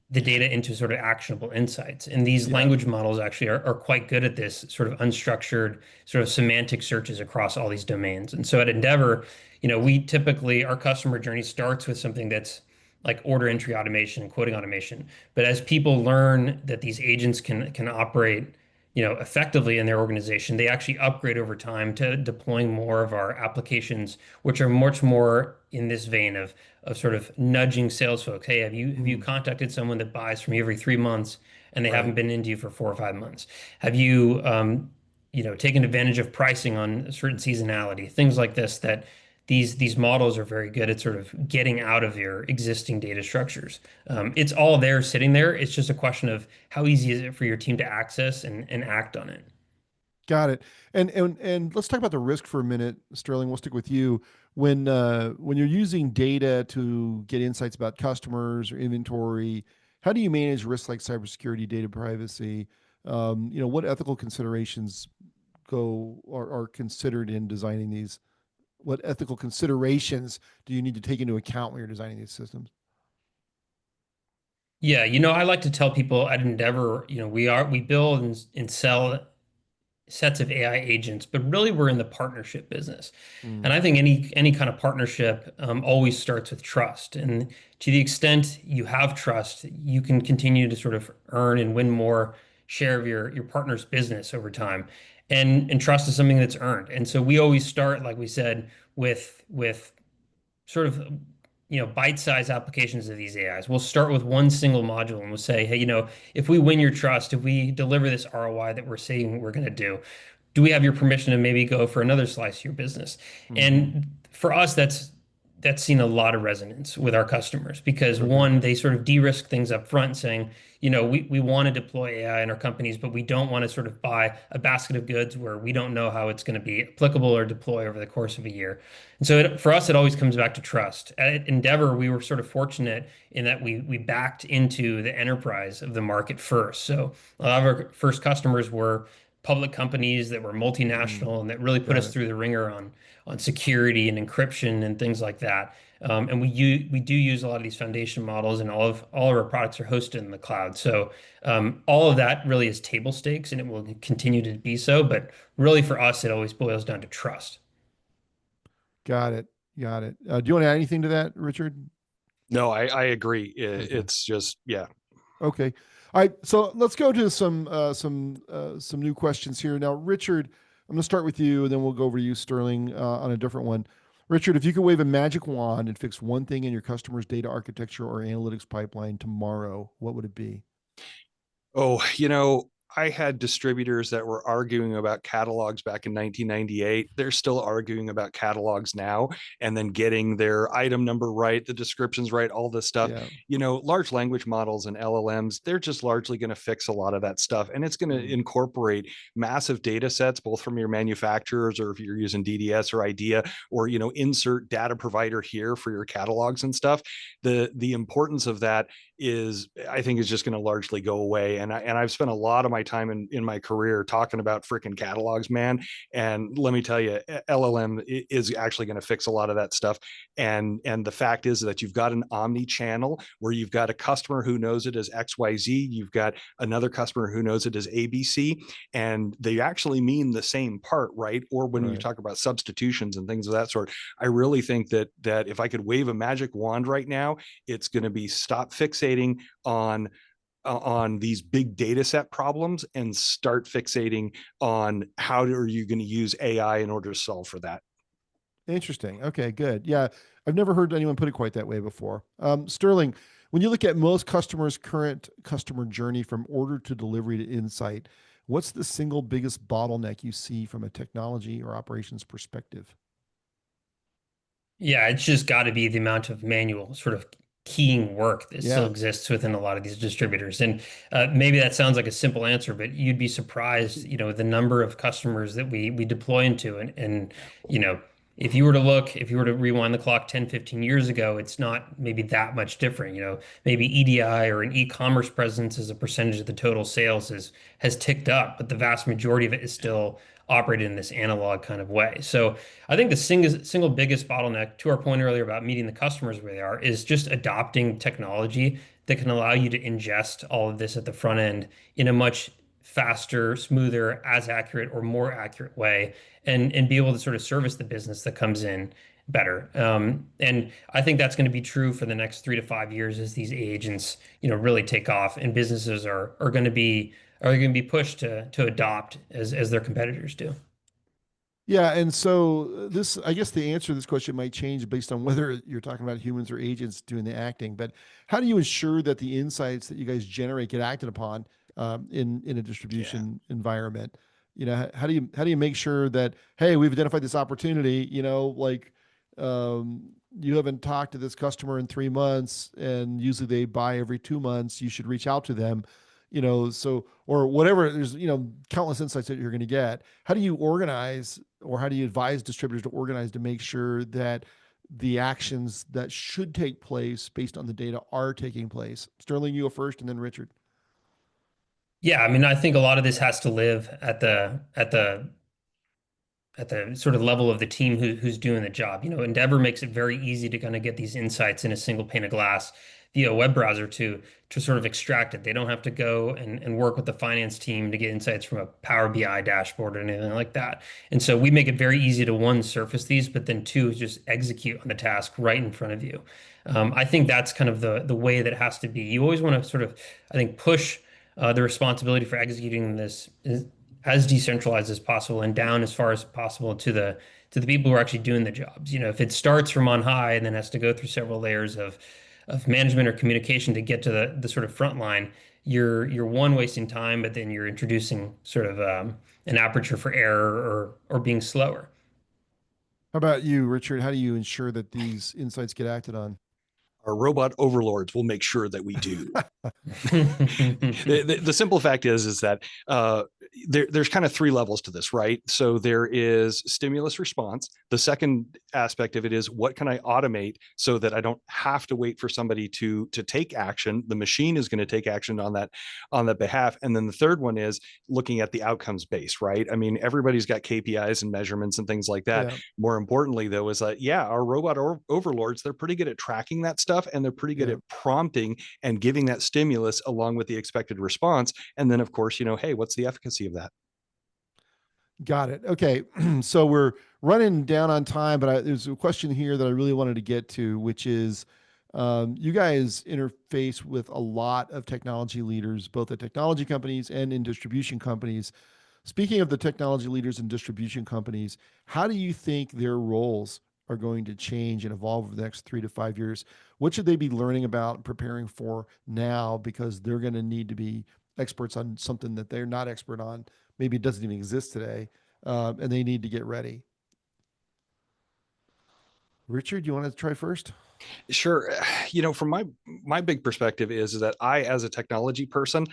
the data into sort of actionable insights? And these Yeah. language models actually are quite good at this sort of unstructured sort of semantic searches across all these domains. And so at Endeavor, we typically, our customer journey starts with something that's like order entry automation and quoting automation. But as people learn that these agents can operate, effectively in their organization, they actually upgrade over time to deploying more of our applications, which are much more in this vein of sort of nudging sales folks. Hey, have you contacted someone that buys from you every 3 months and they Right. haven't been into you for 4 or 5 months? Have you taken advantage of pricing on a certain seasonality? Things like this, that these models are very good at sort of getting out of your existing data structures. It's all there, sitting there. It's just a question of how easy is it for your team to access and act on it. Got it. And let's talk about the risk for a minute, Sterling. We'll stick with you. When you're using data to get insights about customers or inventory, how do you manage risks like cybersecurity, data privacy? What ethical considerations are considered in designing these? What ethical considerations do you need to take into account when you're designing these systems? Yeah, I like to tell people at Endeavor, we build and sell sets of AI agents, but really we're in the partnership business. Mm. And I think any kind of partnership always starts with trust. And to the extent you have trust, you can continue to sort of earn and win more share of your partner's business over time. And trust is something that's earned. And so we always start, like we said, with sort of bite-sized applications of these AIs. We'll start with one single module and we'll say, hey, if we win your trust, if we deliver this ROI that we're saying we're going to do we have your permission to maybe go for another slice of your business? Mhm. And for us, that's seen a lot of resonance with our customers because Okay. one, they sort of de-risk things up front, saying, we want to deploy AI in our companies, but we don't want to sort of buy a basket of goods where we don't know how it's going to be applicable or deploy over the course of a year. And so for us, it always comes back to trust. At Endeavor, we were sort of fortunate in that we backed into the enterprise of the market first. So a lot of our first customers were public companies that were Mm. multinational and that really put Got us it. through the ringer on security and encryption and things like that. And we do use a lot of these foundation models, and all of our products are hosted in the cloud. So all of that really is table stakes, and it will continue to be so. But really, for us, it always boils down to trust. Got it. Got it. Do you want to add anything to that, Richard? No, I agree. Okay. It's just, yeah. Okay. All right. So let's go to some new questions here. Now, Richard, I'm going to start with you, and then we'll go over to you, Sterling, on a different one. Richard, if you could wave a magic wand and fix one thing in your customer's data architecture or analytics pipeline tomorrow, what would it be? Oh, I had distributors that were arguing about catalogs back in 1998. They're still arguing about catalogs now, and then getting their item number right, the descriptions right, all this stuff. Yeah. Large language models and LLMs, they're just largely going to fix a lot of that stuff. And it's going to incorporate massive data sets, both from your manufacturers, or if you're using DDS or IDEA, or, insert data provider here for your catalogs and stuff. The importance of that I think is just going to largely go away. And I've spent a lot of my time in my career talking about freaking catalogs, man. And let me tell you, LLM is actually going to fix a lot of that stuff. And the fact is that you've got an omni channel where you've got a customer who knows it as XYZ. You've got another customer who knows it as ABC, and they actually mean the same part, right? Or when you talk about substitutions and things of that sort, I really think that if I could wave a magic wand right now, it's going to be stop fixating on these big data set problems and start fixating on how are you going to use AI in order to solve for that. Interesting. Okay, good. Yeah, I've never heard anyone put it quite that way before. Sterling, when you look at most customers' current customer journey from order to delivery to insight, what's the single biggest bottleneck you see from a technology or operations perspective? Yeah, it's just got to be the amount of manual sort of keying work that still Yeah. exists within a lot of these distributors. And maybe that sounds like a simple answer, but you'd be surprised, the number of customers that we deploy into. And if you were to look, if you were to rewind the clock 10, 15 years ago, it's not maybe that much different. Maybe EDI or an e-commerce presence as a percentage of the total sales has ticked up, but the vast majority of it is still operated in this analog kind of way. So I think the single biggest bottleneck, to our point earlier about meeting the customers where they are, is just adopting technology that can allow you to ingest all of this at the front end in a much faster, smoother, as accurate or more accurate way, and be able to sort of service the business that comes in better. And I think that's going to be true for the next 3 to 5 years as these agents, really take off, and businesses are going to be pushed to adopt as their competitors do. Yeah, and so this, I guess the answer to this question might change based on whether you're talking about humans or agents doing the acting. But how do you ensure that the insights that you guys generate get acted upon in a distribution environment? How do you make sure that, hey, we've identified this opportunity, you haven't talked to this customer in 3 months, and usually they buy every 2 months. You should reach out to them, so, or whatever. There's, countless insights that you're going to get. How do you organize, or how do you advise distributors to organize to make sure that the actions that should take place based on the data are taking place? Sterling, you go first, and then Richard. Yeah, I mean, I think a lot of this has to live at the sort of level of the team who's doing the job. Endeavor makes it very easy to kind of get these insights in a single pane of glass via a web browser to sort of extract it. They don't have to go and work with the finance team to get insights from a Power BI dashboard or anything like that. And so we make it very easy to, one, surface these, but then two, just execute on the task right in front of you. I think that's kind of the way that it has to be. You always want to sort of, I think, push the responsibility for executing this as decentralized as possible and down as far as possible to the people who are actually doing the jobs. If it starts from on high and then has to go through several layers of management or communication to get to the sort of front line, you're one, wasting time, but then you're introducing sort of an aperture for error or being slower. How about you, Richard? How do you ensure that these insights get acted on? Our robot overlords will make sure that we do. The simple fact is that there's kind of three levels to this, right? So there is stimulus response. The second aspect of it is, what can I automate so that I don't have to wait for somebody to take action? The machine is going to take action on that behalf. And then the third one is looking at the outcomes base, right? I mean, everybody's got KPIs and measurements and things like that. Yeah. More importantly, though, is that, our robot overlords, they're pretty good at tracking that stuff, and they're pretty good at prompting and giving that stimulus along with the expected response. And then, of course, hey, what's the efficacy of that? Got it. Okay. So we're running down on time, but there's a question here that I really wanted to get to, which is, you guys interface with a lot of technology leaders, both at technology companies and in distribution companies. Speaking of the technology leaders and distribution companies, how do you think their roles are going to change and evolve over the next 3 to 5 years? What should they be learning about and preparing for now? Because they're going to need to be experts on something that they're not expert on. Maybe it doesn't even exist today, and they need to get ready. Richard, you want to try first? Sure. From my big perspective is that I, as a technology person,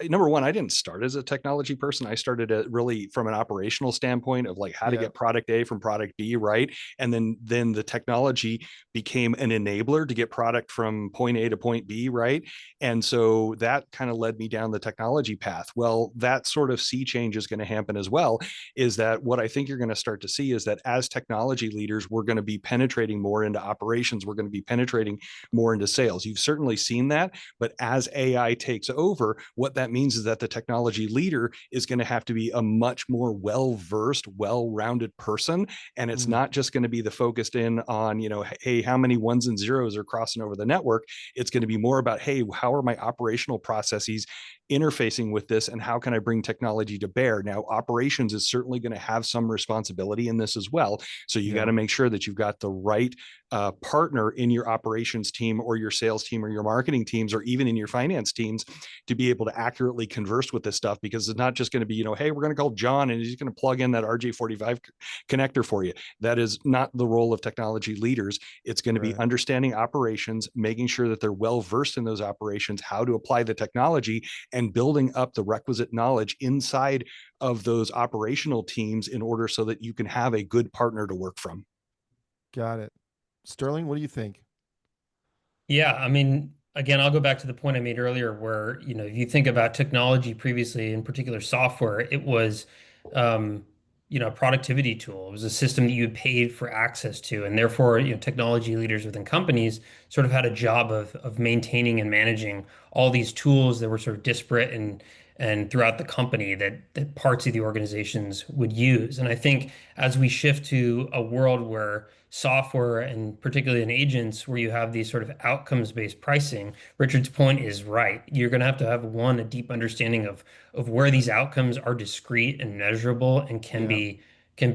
number one, I didn't start as a technology person. I started really from an operational standpoint of like how to Yeah. get product A from product B, right? And then the technology became an enabler to get product from point A to point B, right? And so that kind of led me down the technology path. Well, that sort of sea change is going to happen as well. Is that what I think you're going to start to see is that as technology leaders, we're going to be penetrating more into operations. We're going to be penetrating more into sales. You've certainly seen that, but as AI takes over, what that means is that the technology leader is going to have to be a much more well-versed, well-rounded person. And it's not just going to be the focused in on, hey, how many ones and zeros are crossing over the network? It's going to be more about, hey, how are my operational processes interfacing with this, and how can I bring technology to bear? Now, operations is certainly going to have some responsibility in this as well. So you got to make sure that you've got the right partner in your operations team or your sales team or your marketing teams, or even in your finance teams, to be able to accurately converse with this stuff, because it's not just going to be, hey, we're going to call John and he's going to plug in that RJ45 connector for you. That is not the role of technology leaders. It's going to be understanding operations, making sure that they're well versed in those operations, how to apply the technology, and building up the requisite knowledge inside of those operational teams in order so that you can have a good partner to work from. Got it. Sterling, what do you think? Yeah, I mean, again, I'll go back to the point I made earlier where, if you think about technology previously, in particular software, it was, um, a productivity tool. It was a system that you had paid for access to. And therefore, technology leaders within companies sort of had a job of maintaining and managing all these tools that were sort of disparate and throughout the company that parts of the organizations would use. And I think as we shift to a world where software and particularly in agents where you have these sort of outcomes-based pricing, Richard's point is right. You're going to have a deep understanding of where these outcomes are discrete and measurable and can be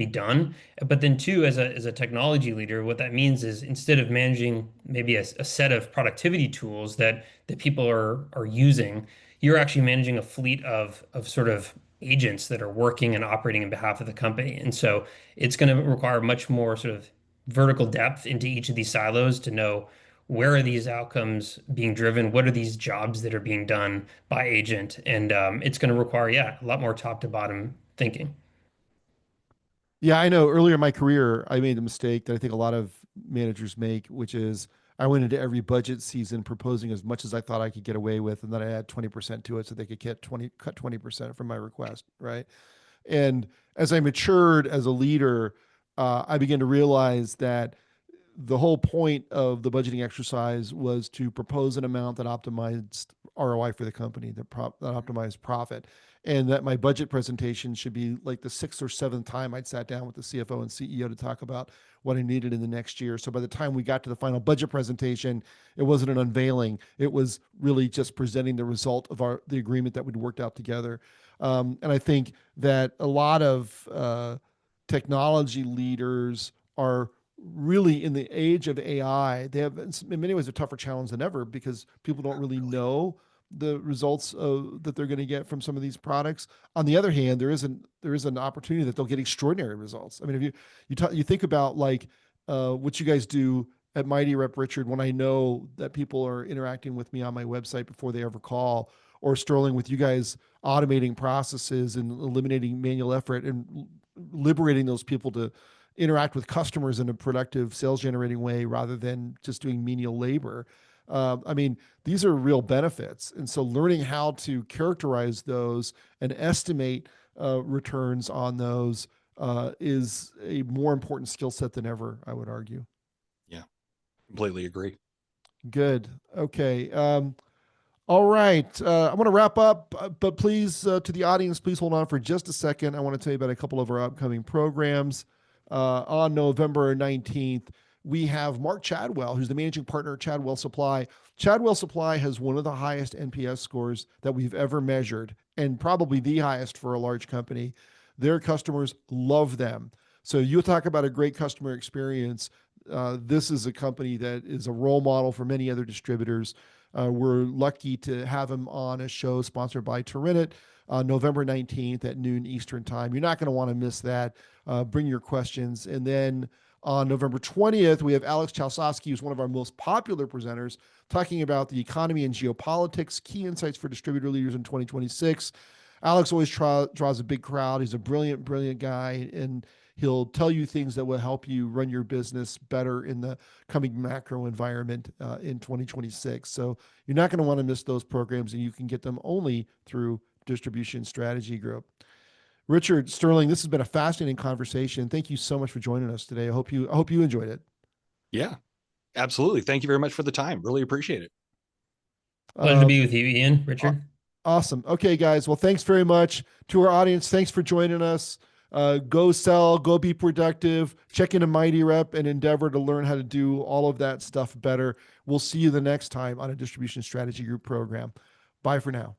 done. But then two, as a technology leader, what that means is instead of managing maybe a set of productivity tools that people are using, you're actually managing a fleet of sort of agents that are working and operating on behalf of the company. And so it's going to require much more sort of vertical depth into each of these silos to know where are these outcomes being driven, what are these jobs that are being done by agent, and it's going to require, a lot more top to bottom thinking. Yeah, I know earlier in my career, I made a mistake that I think a lot of managers make, which is I went into every budget season proposing as much as I thought I could get away with, and then I add 20% to it so they could cut 20% from my request, right? And as I matured as a leader, I began to realize that the whole point of the budgeting exercise was to propose an amount that optimized ROI for the company, that optimized profit, and that my budget presentation should be like the sixth or seventh time I'd sat down with the CFO and CEO to talk about what I needed in the next year. So by the time we got to the final budget presentation, it wasn't an unveiling; it was really just presenting the result of the agreement that we'd worked out together. And I think that a lot of technology leaders are really in the age of AI, they have in many ways a tougher challenge than ever because people don't really know the results that they're going to get from some of these products. On the other hand, there is an opportunity that they'll get extraordinary results. I mean, if you think about like what you guys do at Mighty Rep, Richard, when I know that people are interacting with me on my website before they ever call, or Sterling with you guys automating processes and eliminating manual effort and liberating those people to interact with customers in a productive sales generating way rather than just doing menial labor. I mean, these are real benefits. And so learning how to characterize those and estimate returns on those is a more important skill set than ever, I would argue. Yeah, completely agree. Good. Okay. All right. I want to wrap up, but please, to the audience, please hold on for just a second. I want to tell you about a couple of our upcoming programs. On November 19th, we have Mark Chadwell, who's the managing partner at Chadwell Supply. Chadwell Supply has one of the highest NPS scores that we've ever measured, and probably the highest for a large company. Their customers love them. So you talk about a great customer experience. This is a company that is a role model for many other distributors. We're lucky to have him on a show sponsored by Tyrinit, November 19th at noon Eastern time. You're not going to want to miss that. Bring your questions. And then on November 20th, we have Alex Chalsosky, who's one of our most popular presenters, talking about the economy and geopolitics, key insights for distributor leaders in 2026. Alex always draws a big crowd. He's a brilliant, brilliant guy, and he'll tell you things that will help you run your business better in the coming macro environment in 2026. So you're not going to want to miss those programs, and you can get them only through Distribution Strategy Group. Richard, Sterling, this has been a fascinating conversation. Thank you so much for joining us today. I hope you enjoyed it. Yeah, absolutely. Thank you very much for the time. Really appreciate it. Pleasure to be with you, Ian, Richard. Awesome. Okay, guys. Well, thanks very much to our audience. Thanks for joining us. Go sell, go be productive, check into Mighty Rep and endeavor to learn how to do all of that stuff better. We'll see you the next time on a Distribution Strategy Group program. Bye for now.